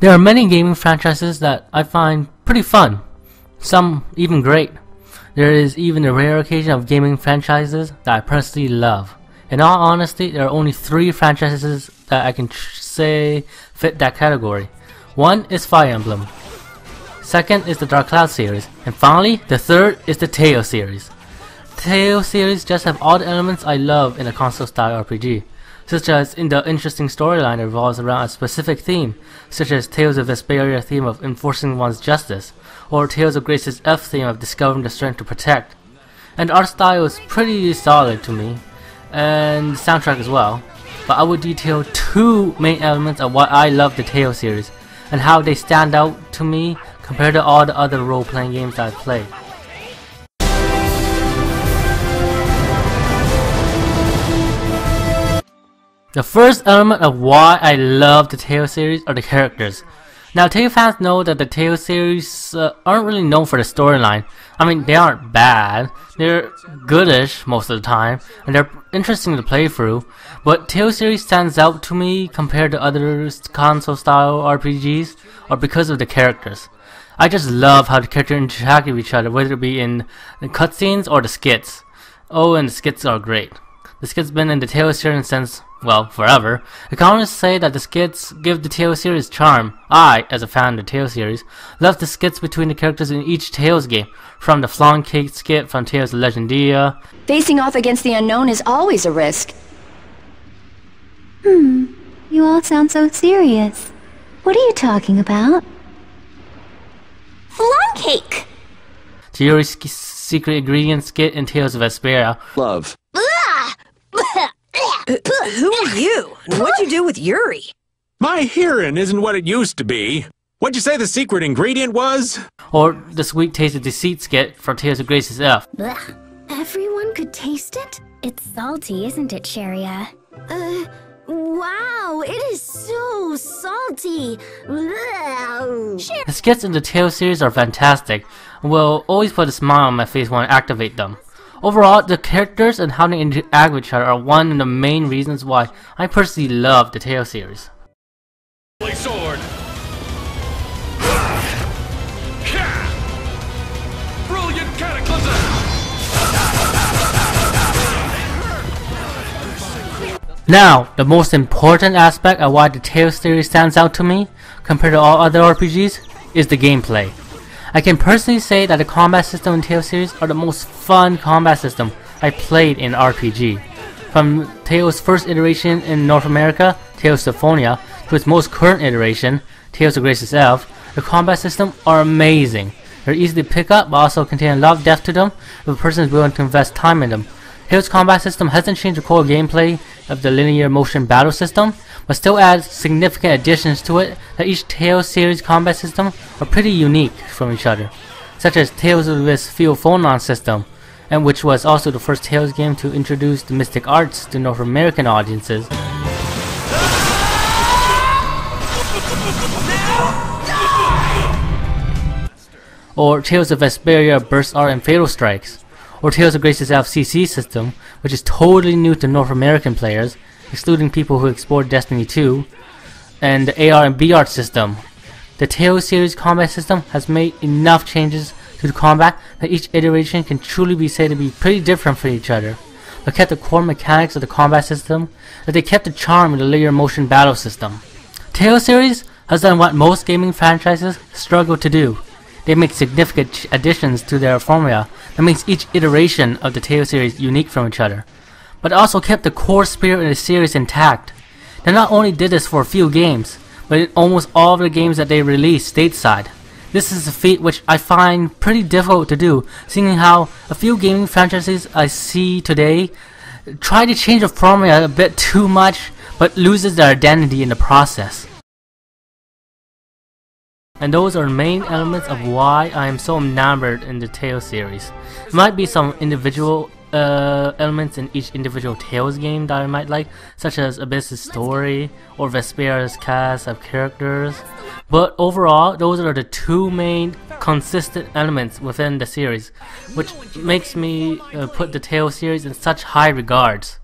There are many gaming franchises that I find pretty fun, some even great. There is even a rare occasion of gaming franchises that I personally love. In all honesty, there are only 3 franchises that I can say fit that category. One is Fire Emblem, second is the Dark Cloud series, and finally, the third is the Tales series. The Tales series just have all the elements I love in a console-style RPG, such as in the interesting storyline that revolves around a specific theme, such as Tales of Vesperia theme of enforcing one's justice, or Tales of Grace's F theme of discovering the strength to protect. And the art style is pretty solid to me, and the soundtrack as well. But I would detail 2 main elements of why I love the Tales series, and how they stand out to me compared to all the other role-playing games that I've played. The first element of why I love the Tales series are the characters. Now, Tales fans know that the Tales series aren't really known for the storyline. I mean, they aren't bad, they're goodish most of the time, and they're interesting to play through, but Tales series stands out to me compared to other console-style RPGs, or because of the characters. I just love how the characters interact with each other, whether it be in the cutscenes or the skits. Oh, and the skits are great. The skits been in the Tales series since, well, forever. I can honestly say that the skits give the Tales series charm. I, as a fan of the Tales series, love the skits between the characters in each Tales game, from the Flan Cake skit from Tales of Legendia. Facing off against the unknown is always a risk. You all sound so serious. What are you talking about? Flan cake! To Yuri's secret ingredient skit in Tales of Vesperia. Love. Who are you? And what'd you do with Yuri? My hearing isn't what it used to be. What'd you say the secret ingredient was? Or the Sweet Taste of Deceit skit from Tales of Grace's F. Blech. Everyone could taste it? It's salty, isn't it, Sharia? Wow, it is so salty. The skits in the Tales series are fantastic and will always put a smile on my face when I activate them. Overall, the characters and how they interact with each other are one of the main reasons why I personally love the Tales series. Sword. Brilliant cataclysm. Now, the most important aspect of why the Tales series stands out to me, compared to all other RPGs, is the gameplay. I can personally say that the combat system in Tales series are the most fun combat system I played in RPG. From Tales' first iteration in North America, Tales Symphonia, to its most current iteration, Tales of Grace's Elf, the combat system are amazing. They're easy to pick up but also contain a lot of depth to them if a person is willing to invest time in them. Tales' combat system hasn't changed the core gameplay of the linear motion battle system, but still adds significant additions to it that each Tales series combat system are pretty unique from each other, such as Tales of this Field Phonon system, and which was also the first Tales game to introduce the mystic arts to North American audiences. Or Tales of Vesperia Burst Art and Fatal Strikes, or Tales of Grace's FCC system, which is totally new to North American players, excluding people who explored Destiny 2, and the AR and BR system. The Tales series combat system has made enough changes to the combat that each iteration can truly be said to be pretty different from each other, but kept the core mechanics of the combat system, that they kept the charm of the linear motion battle system. Tales series has done what most gaming franchises struggle to do. They make significant additions to their formula that makes each iteration of the Tales series unique from each other, but also kept the core spirit of the series intact. They not only did this for a few games, but in almost all of the games that they released stateside. This is a feat which I find pretty difficult to do, seeing how a few gaming franchises I see today try to change the formula a bit too much, but loses their identity in the process. And those are the main elements of why I am so enamored in the Tales series. There might be some individual elements in each individual Tales game that I might like, such as Abyss's story or Vesperia's cast of characters, but overall those are the 2 main consistent elements within the series, which makes me put the Tales series in such high regards.